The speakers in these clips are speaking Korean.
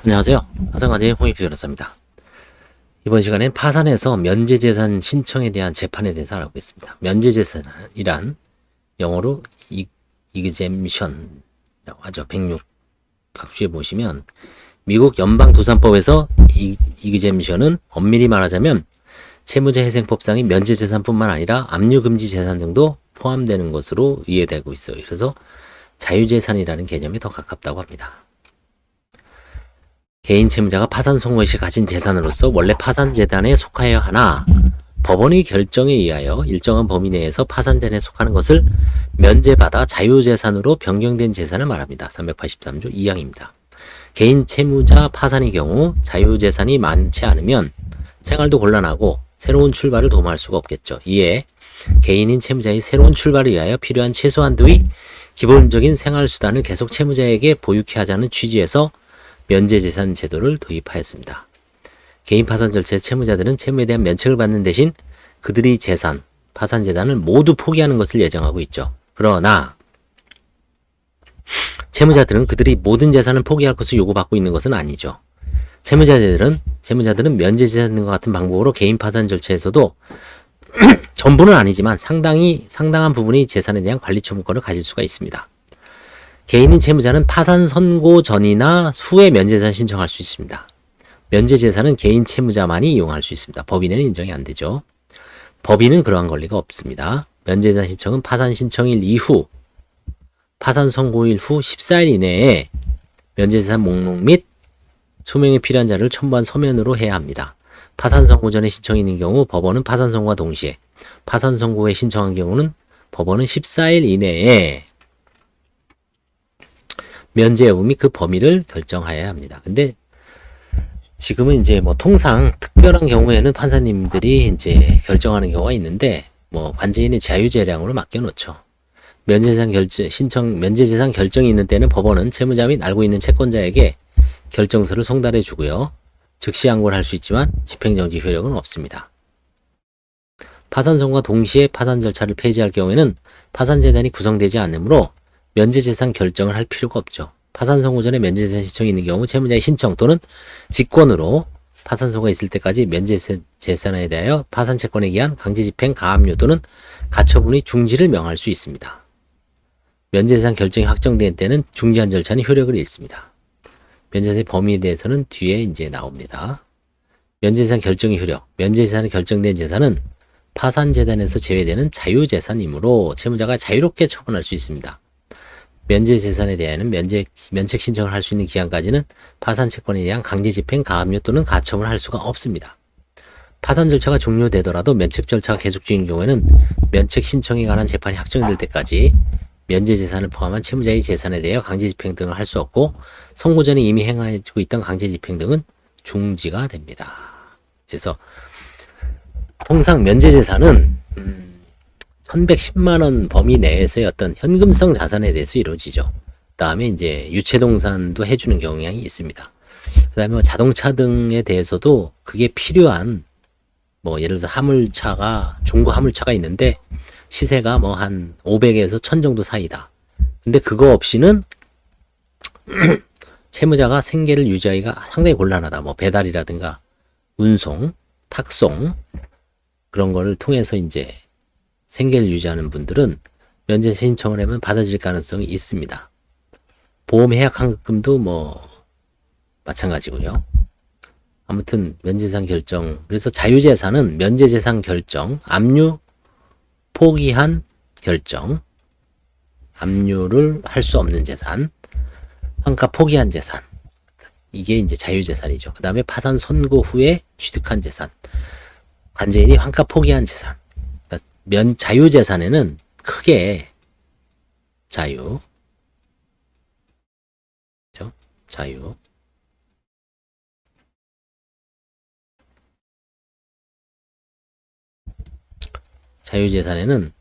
안녕하세요. 화성관제의 홍익표 변호사입니다. 이번 시간엔 파산에서 면제재산 신청에 대한 재판에 대해서 알아보겠습니다. 면제재산이란 영어로 exemption이라고 하죠. 106 각주에 보시면 미국 연방도산법에서 exemption은 엄밀히 말하자면 채무자회생법상의 면제재산뿐만 아니라 압류금지 재산 등도 포함되는 것으로 이해되고 있어요. 그래서 자유재산이라는 개념이 더 가깝다고 합니다. 개인 채무자가 파산 선고 시 가진 재산으로서 원래 파산재단에 속하여야 하나 법원의 결정에 의하여 일정한 범위 내에서 파산재단에 속하는 것을 면제받아 자유재산으로 변경된 재산을 말합니다. 383조 2항입니다. 개인 채무자 파산의 경우 자유재산이 많지 않으면 생활도 곤란하고 새로운 출발을 도모할 수가 없겠죠. 이에 개인인 채무자의 새로운 출발을 위하여 필요한 최소한도의 기본적인 생활수단을 계속 채무자에게 보유케 하자는 취지에서 면제재산 제도를 도입하였습니다. 개인 파산 절차에서 채무자들은 채무에 대한 면책을 받는 대신 그들의 재산, 파산재단을 모두 포기하는 것을 예정하고 있죠. 그러나 채무자들은 그들이 모든 재산을 포기할 것을 요구받고 있는 것은 아니죠. 채무자들은 면제재산 등과 같은 방법으로 개인 파산 절차에서도 전부는 아니지만 상당한 부분의 재산에 대한 관리 처분권을 가질 수가 있습니다. 개인인 채무자는 파산 선고 전이나 후에 면제재산 신청할 수 있습니다. 면제재산은 개인 채무자만이 이용할 수 있습니다. 법인에는 인정이 안 되죠. 법인은 그러한 권리가 없습니다. 면제재산 신청은 파산 신청일 이후, 파산 선고일 후 14일 이내에 면제재산 목록 및 소명에 필요한 자료를 첨부한 서면으로 해야 합니다. 파산 선고 전에 신청이 있는 경우 법원은 파산 선고와 동시에, 파산 선고 후에 신청한 경우는 법원은 14일 이내에 면제 여부 및 그 범위를 결정하여야 합니다. 근데 지금은 이제 통상 특별한 경우에는 판사님들이 이제 결정하는 경우가 있는데 관제인의 자유재량으로 맡겨놓죠. 면제재산 결정이 있는 때는 법원은 채무자 및 알고 있는 채권자에게 결정서를 송달해 주고요. 즉시 항고를 할 수 있지만 집행정지 효력은 없습니다. 파산선고와 동시에 파산 절차를 폐지할 경우에는 파산재단이 구성되지 않으므로 면제재산 결정을 할 필요가 없죠. 파산 선고 전에 면제재산 신청이 있는 경우 채무자의 신청 또는 직권으로 파산 선고가 있을 때까지 면제재산에 대하여 파산 채권에 의한 강제집행, 가압류 또는 가처분의 중지를 명할 수 있습니다. 면제재산 결정이 확정된 때는 중지한 절차는 효력을 잃습니다. 면제재산의 범위에 대해서는 뒤에 이제 나옵니다. 면제재산 결정의 효력. 면제재산이 결정된 재산은 파산재단에서 제외되는 자유재산이므로 채무자가 자유롭게 처분할 수 있습니다. 면제재산에 대한 면책 신청을 할 수 있는 기한까지는 파산 채권에 대한 강제집행, 가압류 또는 가처분을 할 수가 없습니다. 파산 절차가 종료되더라도 면책 절차가 계속 중인 경우에는 면책 신청에 관한 재판이 확정될 때까지 면제재산을 포함한 채무자의 재산에 대하여 강제집행 등을 할 수 없고 선고 전에 이미 행하고 있던 강제집행 등은 중지가 됩니다. 그래서 통상 면제재산은 1110만원 범위 내에서의 어떤 현금성 자산에 대해서 이루어지죠. 그 다음에 이제 유체동산도 해주는 경향이 있습니다. 그 다음에 자동차 등에 대해서도 그게 필요한 예를 들어서 중고 화물차가 있는데 시세가 한 500에서 1000 정도 사이다. 근데 그거 없이는 채무자가 생계를 유지하기가 상당히 곤란하다. 배달이라든가 운송, 탁송 그런 거를 통해서 이제 생계를 유지하는 분들은 면제 신청을 하면 받아질 가능성이 있습니다. 보험 해약 환급금도 마찬가지고요. 아무튼 면제재산 결정, 그래서 자유재산은 면제재산 결정, 압류 포기한 결정, 압류를 할 수 없는 재산, 환가 포기한 재산, 이게 이제 자유재산이죠. 그 다음에 파산 선고 후에 취득한 재산, 관제인이 환가 포기한 재산. 자유재산에는 크게 자유재산에는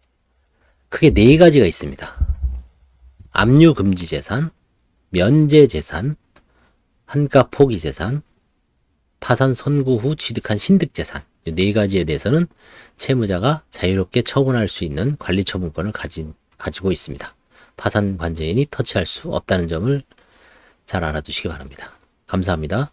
크게 네 가지가 있습니다. 압류금지재산, 면제재산, 환가 포기재산, 파산 선고 후 취득한 신득재산, 이 네 가지에 대해서는 채무자가 자유롭게 처분할 수 있는 관리처분권을 가지고 있습니다. 파산 관제인이 터치할 수 없다는 점을 잘 알아두시기 바랍니다. 감사합니다.